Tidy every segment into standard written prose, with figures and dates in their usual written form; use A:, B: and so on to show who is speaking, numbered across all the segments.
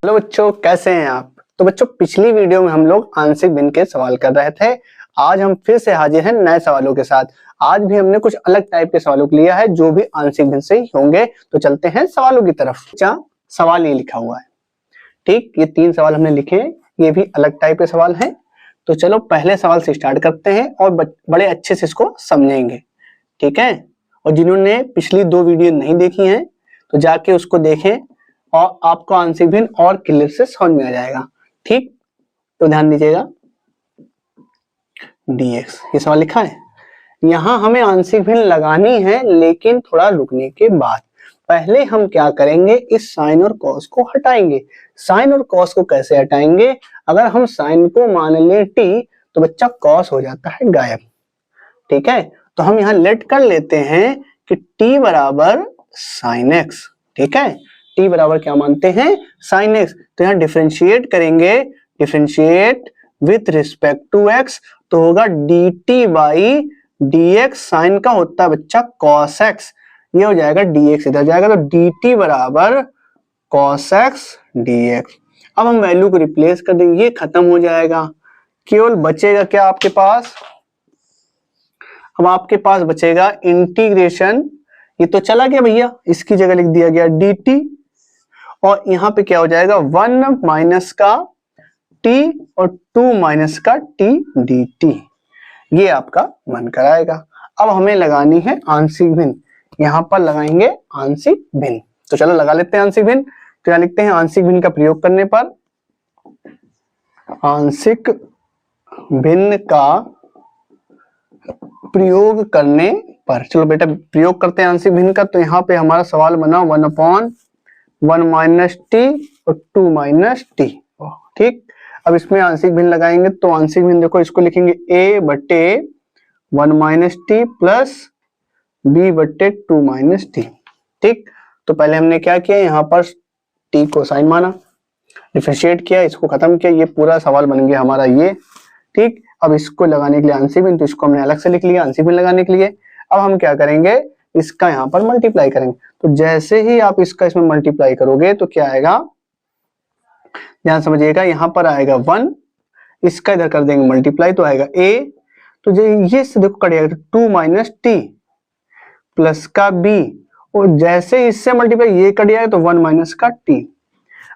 A: Hello बच्चों, कैसे हैं आप। तो बच्चों, पिछली वीडियो में हम लोग आंशिक भिन्न के सवाल कर रहे थे। आज हम फिर से हाजिर हैं नए सवालों के साथ। आज भी हमने कुछ अलग टाइप के सवालों को लिया है जो भी आंशिक भिन्न से ही होंगे। तो चलते हैं सवालों की तरफ। सवाल ये लिखा हुआ है, ठीक। ये 3 सवाल हमने लिखे हैं, ये भी अलग टाइप के सवाल हैं। तो चलो पहले सवाल से स्टार्ट करते हैं और बड़े अच्छे से इसको समझेंगे, ठीक है। और जिन्होंने पिछली 2 वीडियो नहीं देखी हैं तो जाके उसको देखें और आपको आंशिक भिन्न और क्लियर से समझ में आ जाएगा, ठीक। तो ध्यान दीजिएगा, dx ये सवाल लिखा है। यहां हमें आंशिक भिन्न लगानी है, लेकिन थोड़ा रुकने के बाद पहले हम क्या करेंगे, इस साइन और कॉस को हटाएंगे। साइन और कॉस को कैसे हटाएंगे? अगर हम साइन को मान लें t तो बच्चा कॉस हो जाता है गायब, ठीक है। तो हम यहाँ लेट कर लेते हैं कि t बराबर साइन एक्स, ठीक है। t बराबर क्या मानते हैं? Sine x. तो यहाँ डिफरेंशिएट करेंगे, differentiate with respect to x, तो होगा dt बाई dx। साइन का होता है बच्चा cos x, ये हो जाएगा dx इधर जाएगा, तो dt बराबर cos x dx। अब हम वैल्यू को रिप्लेस कर देंगे, ये खत्म हो जाएगा। केवल बचेगा क्या आपके पास? अब आपके पास बचेगा इंटीग्रेशन, ये तो चला गया भैया, इसकी जगह लिख दिया गया dt, और यहां पे क्या हो जाएगा 1 माइनस का t और 2 माइनस का t dt। ये आपका बन कर आएगा। अब हमें लगानी है आंशिक भिन्न, यहां पर लगाएंगे आंशिक भिन्न। तो चलो लगा लेते हैं आंशिक भिन्न। तो यहां लिखते हैं आंशिक भिन्न का प्रयोग करने पर, आंशिक भिन्न का प्रयोग करने पर। चलो बेटा प्रयोग करते हैं आंशिक भिन्न का। तो यहाँ पे हमारा सवाल बना 1/1 माइनस टी और 2 माइनस टी, ठीक। अब इसमें आंशिक भिन्न लगाएंगे, तो आंशिक भिन्न देखो, इसको लिखेंगे a बटे 1 माइनस टी प्लस b बटे 2 माइनस टी, ठीक। तो पहले हमने क्या किया, यहाँ पर t को साइन माना, डिफरेंशिएट किया, इसको खत्म किया, ये पूरा सवाल बन गया हमारा ये, ठीक। अब इसको लगाने के लिए आंशिक भिन्न, तो इसको हमने अलग से लिख लिया आंशिक भिन्न लगाने के लिए। अब हम क्या करेंगे, इसका यहाँ पर मल्टीप्लाई करेंगे। तो जैसे ही आप इसका इसमें मल्टीप्लाई करोगे तो क्या आएगा, ध्यान समझिएगा, यहाँ पर आएगा 1, इसका इधर कर देंगे मल्टीप्लाई तो आएगा a, तो ये से देखो कट जाएगा 2 माइनस टी प्लस का b, और जैसे इससे मल्टीप्लाई ये कट जाएगा तो 1 माइनस का t।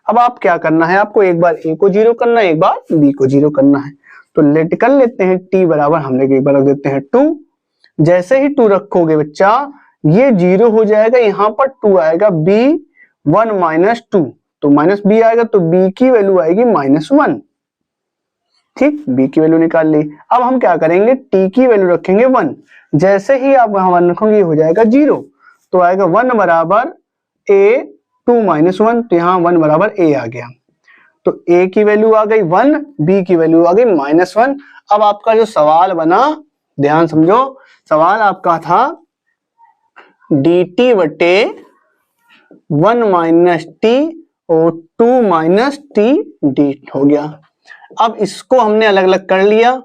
A: अब आप क्या करना है, आपको एक बार a को 0 करना है, एक बार b को 0 करना है। तो लेट कर लेते हैं t बराबर, हमने एक बार रख देते हैं 2। जैसे ही 2 रखोगे बच्चा, ये 0 हो जाएगा, यहाँ पर 2 आएगा, b 1 माइनस 2, तो माइनस b आएगा, तो b की वैल्यू आएगी -1, ठीक। b की वैल्यू निकाल ली। अब हम क्या करेंगे, t की वैल्यू रखेंगे 1। जैसे ही आप वहां 1 रखोगे, हो जाएगा 0, तो आएगा 1 बराबर a 2 माइनस 1, तो यहाँ 1 बराबर a आ गया। तो a की वैल्यू आ गई 1, b की वैल्यू आ गई -1। अब आपका जो सवाल बना, ध्यान समझो, सवाल आपका था dt बटे 1 माइनस टी और 2 माइनस टी डी हो गया। अब इसको हमने अलग अलग कर लिया,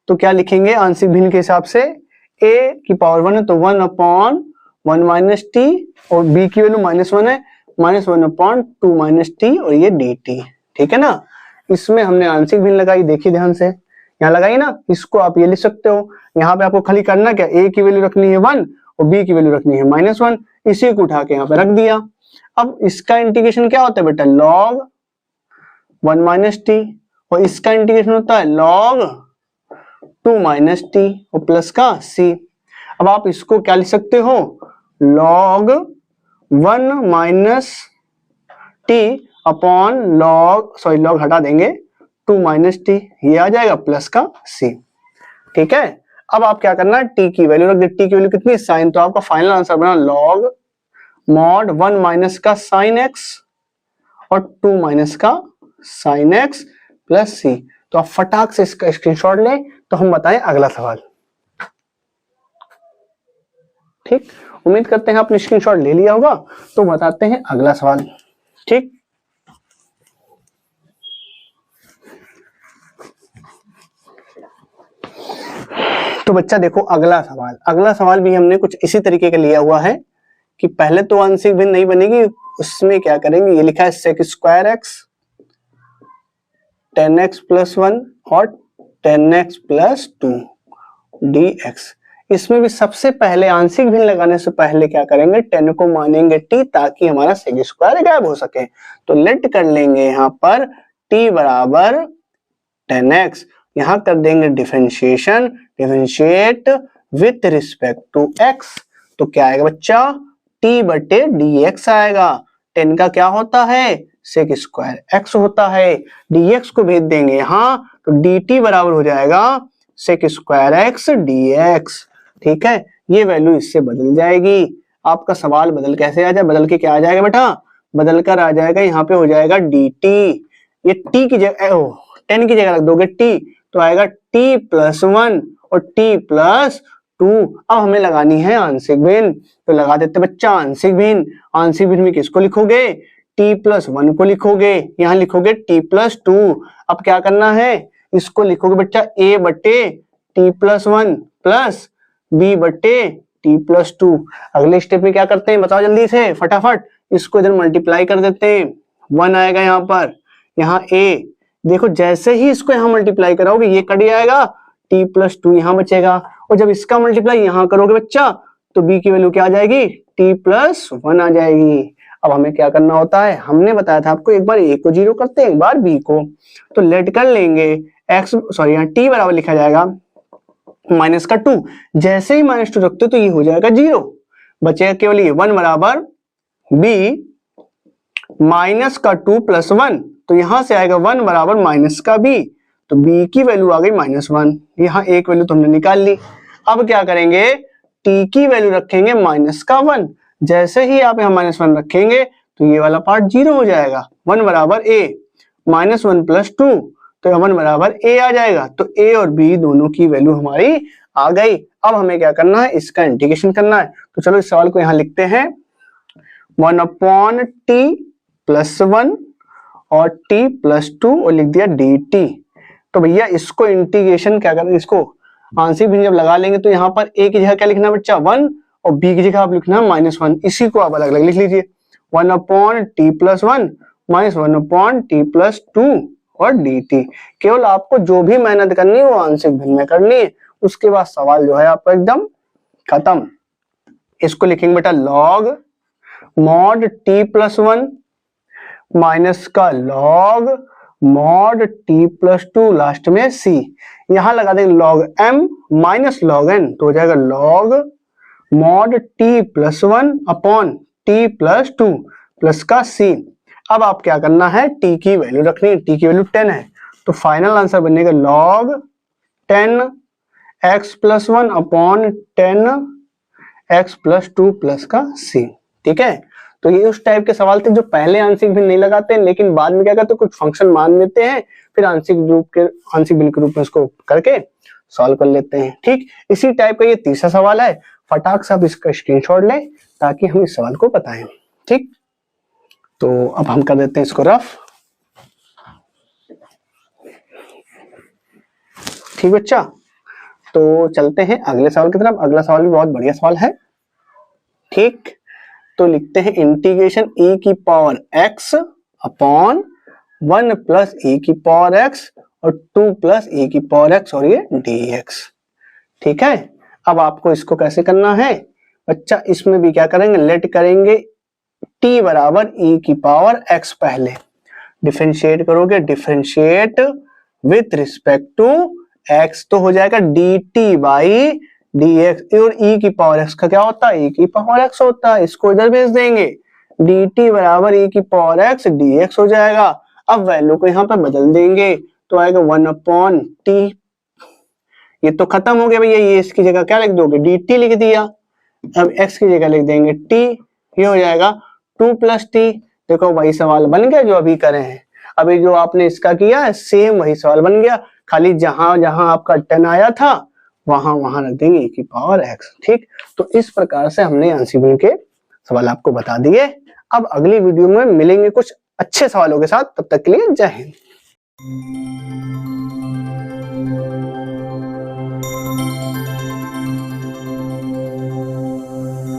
A: तो क्या लिखेंगे आंशिक भिन्न के हिसाब से, a की पावर 1 है तो 1/1 माइनस टी, और b की वैल्यू -1 है, -1/2 माइनस टी, और ये dt, ठीक है ना। इसमें हमने आंशिक भिन्न लगाई, देखिए ध्यान से, यहाँ लगाई ना, इसको आप ये लिख सकते हो। यहाँ पे आपको खाली करना क्या, a की वैल्यू रखनी है 1 और b की वैल्यू रखनी है -1, इसी को उठा के यहाँ पे रख दिया। अब इसका इंटीग्रेशन क्या होता है बेटा, log 1 माइनस टी, और इसका इंटीग्रेशन होता है log 2 माइनस टी और प्लस का c। अब आप इसको क्या लिख सकते हो, log 1 minus T upon log हटा देंगे 2 माइनस टी, ये आ जाएगा प्लस का c, ठीक है। अब आप क्या करना है, t की वैल्यू रख दे, t की वैल्यू कितनी, साइन, तो आपका फाइनल आंसर बना log mod 1 माइनस का साइन x और 2 माइनस का साइन x प्लस c। तो आप फटाक से इसका स्क्रीनशॉट लें, तो हम बताएं अगला सवाल, ठीक। उम्मीद करते हैं आपने स्क्रीनशॉट ले लिया होगा। तो बताते हैं अगला सवाल, ठीक। तो बच्चा देखो अगला सवाल भी हमने कुछ इसी तरीके का लिया हुआ है कि पहले तो आंशिक भिन्न नहीं बनेगी, उसमें क्या करेंगे, ये लिखा है sec² x 10x प्लस 1 और 10x प्लस 2 dx। इसमें भी सबसे पहले आंशिक भिन्न लगाने से पहले क्या करेंगे, 10 को मानेंगे t ताकि हमारा सेक स्क्वायर गायब हो सके। तो लेट कर लेंगे यहाँ पर t बराबर 10x, यहाँ कर देंगे differentiation, differentiate with respect to x। तो क्या आएगा बच्चा, t बटे dx आएगा। 10 का क्या होता है, सेक स्क्वायर x होता है। dx को भेज देंगे यहाँ, तो dt बराबर हो जाएगा सेक स्क्वायर x dx। ठीक है, ये वैल्यू इससे बदल जाएगी। आपका सवाल बदल कैसे आ जाए, बदल के क्या आ जाएगा बेटा, बदल कर आ जाएगा यहाँ पे हो जाएगा dt। ये t की जगह 10 की जगह रख दोगे t, तो आएगा t प्लस 1 और t प्लस 2। अब हमें लगानी है आंशिक भिन्न, तो लगा देते बच्चा आंशिक भिन्न। आंशिक भिन्न में किसको लिखोगे, t प्लस 1 को लिखोगे, यहाँ लिखोगे t प्लस 2। अब क्या करना है, इसको लिखोगे बच्चा a बटे t प्लस 1 प्लस b बटे t प्लस 2। अगले स्टेप में क्या करते हैं बताओ जल्दी से फटाफट, इसको इधर मल्टीप्लाई कर देते हैं। 1 आएगा यहाँ पर, यहाँ a, देखो जैसे ही इसको यहाँ मल्टीप्लाई कराओगे ये कट जाएगा, t प्लस 2 यहाँ बचेगा। और जब इसका मल्टीप्लाई यहाँ करोगे बच्चा, तो b की वैल्यू क्या आ जाएगी, t प्लस 1 आ जाएगी। अब हमें क्या करना होता है, हमने बताया था आपको, एक बार a को 0 करते हैं, एक बार b को। तो लेट कर लेंगे यहाँ t बराबर लिखा जाएगा माइनस का 2। जैसे ही -2 रखते हो तो ये हो जाएगा 0, बचेगा केवल ये 1 बराबर b माइनस का 2 प्लस 1। तो यहां से आएगा 1 बराबर माइनस का b, तो b की वैल्यू आ गई -1। यहाँ एक वैल्यू तुमने निकाल ली। अब क्या करेंगे, t की वैल्यू रखेंगे माइनस का 1। जैसे ही आप यहाँ -1 रखेंगे तो ये वाला पार्ट 0 हो जाएगा। 1 बराबर a, -1 प्लस 2, तो 1 बराबर a आ जाएगा। तो a और b दोनों की वैल्यू हमारी आ गई। अब हमें क्या करना है, इसका इंटीग्रेशन करना है। तो चलो इस सवाल को यहाँ लिखते हैं, 1/t प्लस 1 और t प्लस 2 और लिख दिया dt। तो भैया इसको इंटीग्रेशन क्या करना है, इसको आंशिक भिन्न जब लगा लेंगे तो यहाँ पर a की जगह क्या लिखना है बच्चा 1, और b की जगह आप लिखना है -1। इसी को आप अलग अलग लिख लीजिए, 1/t plus 1 minus 1/t plus 2 और dt। केवल आपको जो भी मेहनत करनी है वो आंशिक भिन्न में करनी है, उसके बाद सवाल जो है आपका एकदम खत्म। इसको लिखेंगे बेटा log mod t plus 1 minus का log mod t plus 2 last में c। यहां लगा देंगे log m minus log n, तो हो जाएगा log mod t plus 1 upon t plus 2 plus का c। अब आप क्या करना है, t की वैल्यू रखनी है, t की वैल्यू 10 है, तो फाइनल आंसर बनेगा log 10 x plus 1 upon 10 x plus 2 plus का c। ठीक है, तो ये उस टाइप के सवाल थे जो पहले आंशिक भिन्न नहीं लगाते हैं, लेकिन बाद में क्या करते हैं, कुछ फंक्शन मान लेते हैं, फिर आंशिक भिन्न के रूप में इसको करके सॉल्व कर लेते हैं। ठीक, इसी टाइप का ये तीसरा सवाल है। फटाक से आप इसका स्क्रीनशॉट लें ताकि हम इस सवाल को बताएं। ठीक, तो अब हम कर देते हैं इसको रफ। ठीक बच्चा, तो चलते हैं अगले सवाल की तरफ। अगला सवाल भी बहुत बढ़िया सवाल है। ठीक, तो लिखते हैं इंटीग्रेशन e की power x upon 1 plus e की पावर x और 2 प्लस e की पावर x और ये dx। ठीक है, अब आपको इसको कैसे करना है बच्चा, इसमें भी क्या करेंगे, लेट करेंगे t बराबर e की पावर x, पहले डिफरेंशिएट करोगे, differentiate with respect to x, तो हो जाएगा dt बाई dx। और e की पावर x का क्या होता है, e की पावर x होता है, इसको इधर भेज देंगे, dt बराबर e की पावर x dx हो जाएगा। अब वैल्यू को यहाँ पे बदल देंगे, तो आएगा 1/t। ये तो खत्म हो गया भैया, ये इसकी जगह क्या लिख दोगे, dt लिख दिया। अब x की जगह लिख देंगे t, ये हो जाएगा 2 प्लस t। देखो वही सवाल बन गया जो अभी करे हैं, अभी जो आपने इसका किया है सेम वही सवाल बन गया, खाली जहां जहां आपका 10 आया था वहां रख देंगे e की पावर x। ठीक, तो इस प्रकार से हमने आंशिक भिन्न के सवाल आपको बता दिए। अब अगली वीडियो में मिलेंगे कुछ अच्छे सवालों के साथ, तब तक के लिए जय हिंद।